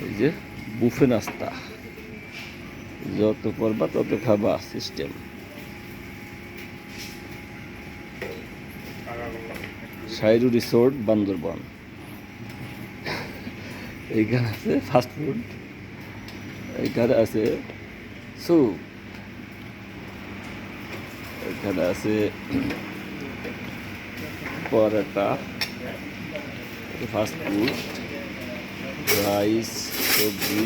এই যে বুফে নাস্তা, যত করবা তত খাবা সিস্টেম। সাইরু রিসোর্ট বান্দরবান। এইখানে আছে ফাস্টফুড, এইখানে আছে স্যুপ, এখানে আছে পরোটা, ফাস্টফুড, রাইস, সবজি,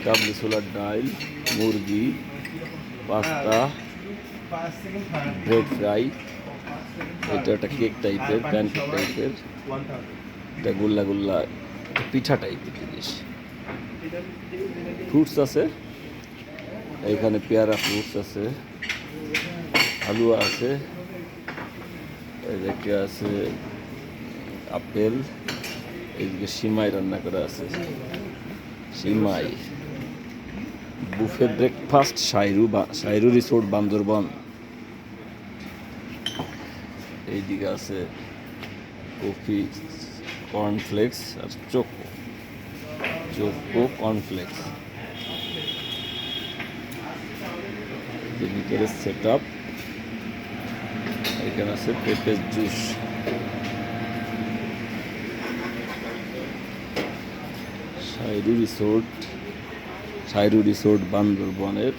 কাবলি ছোলার ডাল, মুরগি, পাস্তা, ব্রেড ফ্রাই। এটা একটা কেক টাইপের, প্যানকেক টাইপের, এটা গোল্লা গোল্লা পিঠা টাইপের জিনিস। ফ্রুটস আছে এখানে, পেয়ারা ফ্রুটস আছে, হালুয়া আছে, এদিকে আছে আপেল, এদিকে সিমাই রান্না করা আছে, সিমাই। Buffet breakfast Sairu resort Bandarban. এইদিকে আছে কফি, কর্নফ্লেক্স আর চোকো কর্নফ্লেক্স। ভিতরে সেট আপ, এখানে আছে পেঁপের জুস। সাইরু রিসোর্ট বান্দরবনের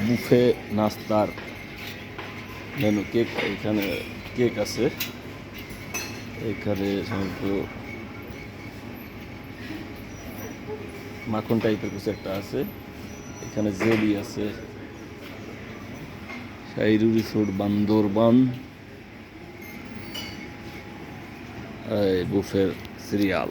বুফে নাস্তার মেনু। কেক, এখানে কেক আছে, এখানে সম্ভবত মাখন টাইপের কিছু একটা আছে, এখানে জেলি আছে। সাইরু রিসোর্ট বান্দরবান বুফের সিরিয়াল।